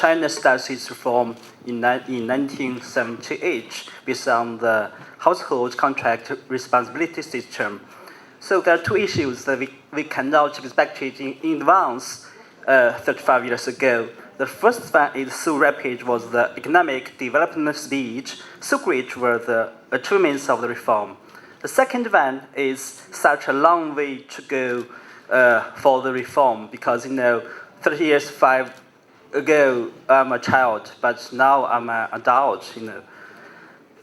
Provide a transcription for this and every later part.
China started its reform in 1978 based on the household contract responsibility system. So there are two issues that we cannot expect in advance 35 years ago. The first one is so rapid was the economic development speed, so great were the achievements of the reform. The second one is such a long way to go for the reform because 30 years ago I'm a child, but now I'm an adult.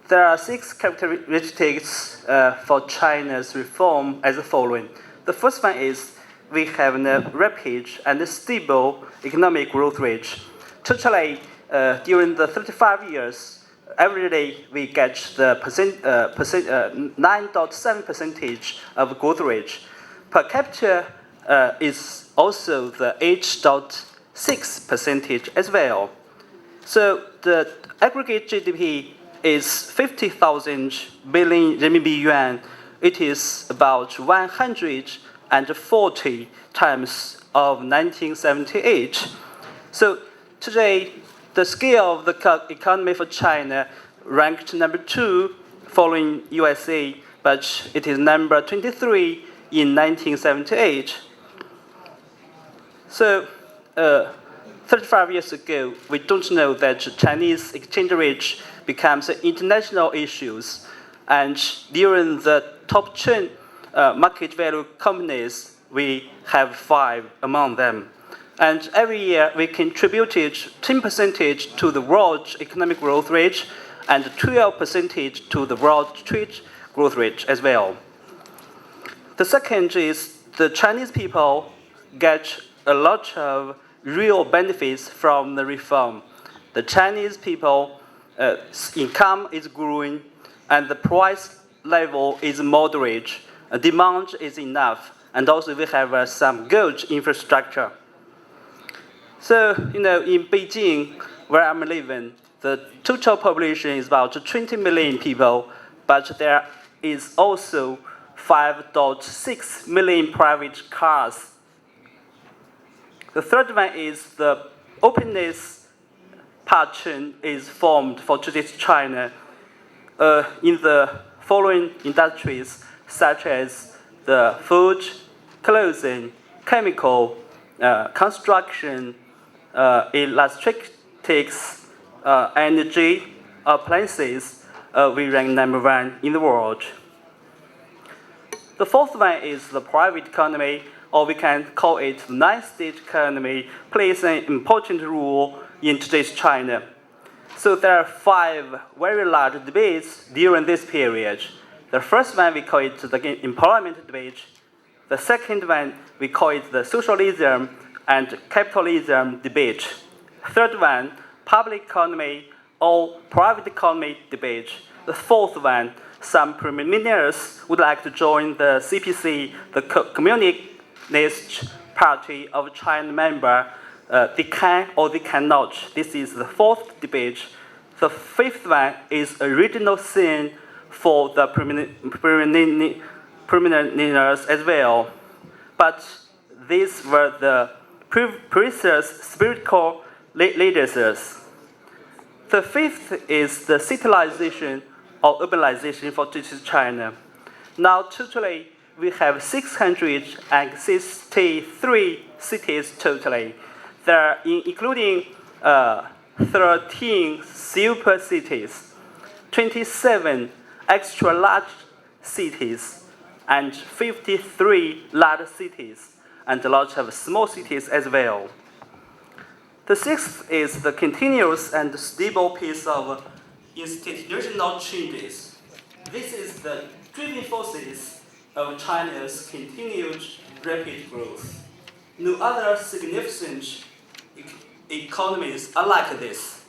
There are 6 characteristics for China's reform as the following. The first one is we have a rapid and stable economic growth rate. Totally, during the 35 years, every day we get the 9.7% of growth rate. Per capita is also the 8.6% as well. So the aggregate GDP is 50,000 billion renminbi yuan. It is about 140 times of 1978. So today, the scale of the economy for China ranked number 2 following USA, but it is number 23 in 1978. So 35 years ago, we don't know that Chinese exchange rate becomes international issues. And during the top 10 market value companies, we have 5 among them. And every year, we contributed 10% to the world economic growth rate and 12% to the world trade growth rate as well. The second is the Chinese people get a lot of real benefits from the reform. The Chinese people income is growing and the price level is moderate. Demand is enough, and also we have some good infrastructure. So, in Beijing, where I'm living, the total population is about 20 million people, but there is also 5.6 million private cars. The third one is the openness pattern is formed for today's China in the following industries, such as the food, clothing, chemical, construction, electrics, energy, appliances. We rank number 1 in the world. The fourth one is the private economy, or we can call it the nine-state economy, plays an important role in today's China. So there are 5 very large debates during this period. The first one, we call it the employment debate. The second one, we call it the socialism and capitalism debate. Third one, public economy or private economy debate. The fourth one, some prime ministers would like to join the CPC, the Communist Party of China member. They can or they cannot. This is the fourth debate. The fifth one is a regional scene for the prime ministers as well. But these were the previous spiritual leaders. The fifth is the civilization or urbanization for today's China. Now, totally, we have 663 cities totally. There are including 13 super cities, 27 extra large cities, and 53 large cities, and a lot of small cities as well. The sixth is the continuous and stable pace of institutional changes. This is the driving forces of China's continued rapid growth. No other significant economies are like this.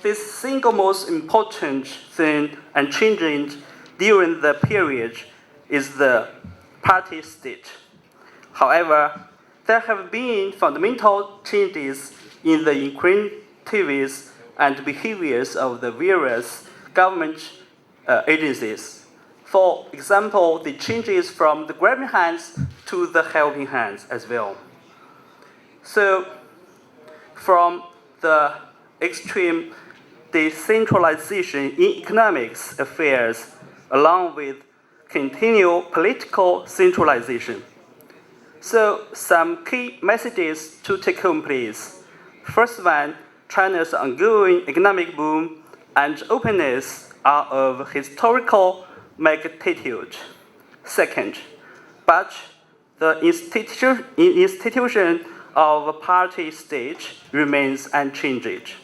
This single most important thing and changing during the period is the party state. However, there have been fundamental changes in the incentives and behaviors of the various government agencies. For example, the changes from the grabbing hands to the helping hands as well. So, from the extreme decentralization in economics affairs, along with continual political centralization. So, some key messages to take home, please. First one, China's ongoing economic boom and openness are of historical magnitude. Second, but the institution of party state remains unchanged,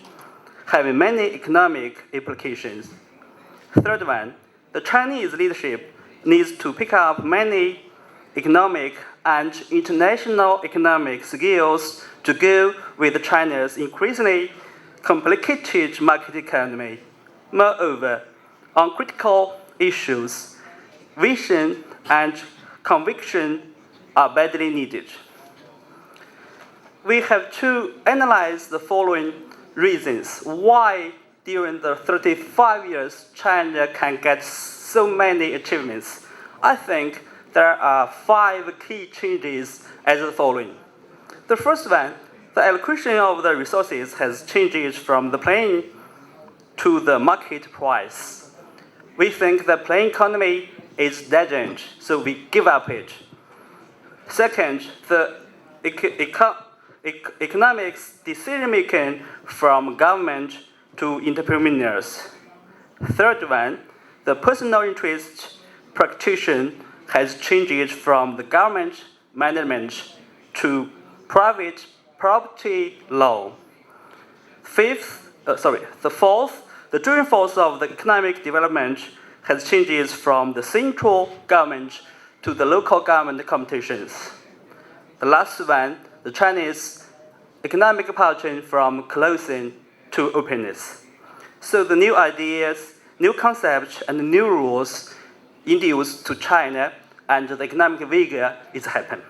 having many economic implications. Third one, the Chinese leadership needs to pick up many economic and international economic skills to go with China's increasingly complicated market economy. Moreover, on critical issues, vision and conviction are badly needed. We have to analyze the following reasons why during the 35 years China can get so many achievements. I think there are 5 key changes as the following. The first one, the allocation of the resources has changed from the plain to the market price. We think the plain economy is dead end, so we give up it. Second, the economics decision-making from government to entrepreneurs. Third one, the personal interest practitioner has changed from the government management to private property law. The fourth, the driving force of the economic development has changed from the central government to the local government competitions. The last one, the Chinese economic pattern from closing to openness. So the new ideas, new concepts, and new rules induced to China and the economic vigor is happen.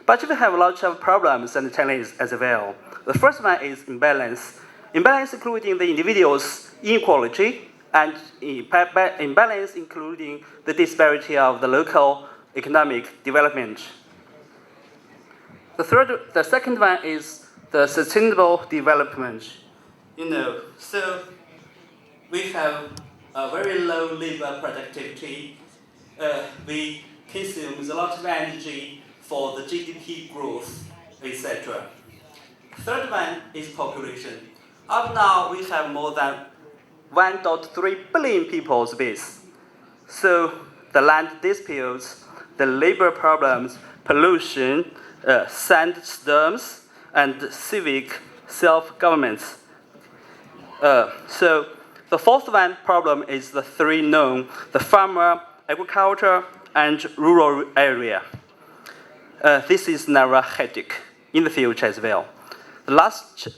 But we have lots of problems and challenges as well. The first one is imbalance. Imbalance including the individual's inequality and imbalance including the disparity of the local economic development. The second one is the sustainable development. So we have a very low labor productivity. We consume a lot of energy for the GDP growth, etc. Third one is population. Up now, we have more than 1.3 billion people space. So the land disputes, the labor problems, pollution, sandstorms, and civic self-governments. So the fourth one problem is the 3 known, the farmer, agriculture, and rural area. This is never a headache in the future as well. The last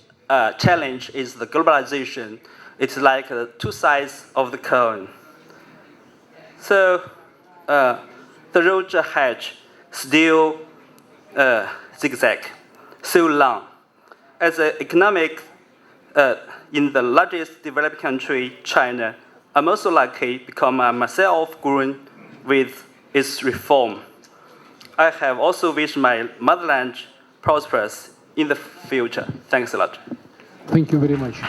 challenge is the globalization. It's like 2 sides of the coin. So the road ahead still zigzag, so long. As an economic in the largest developed country, China, I'm also lucky become myself grown with its reform. I have also wished my motherland prosperous in the future. Thanks a lot. Thank you very much.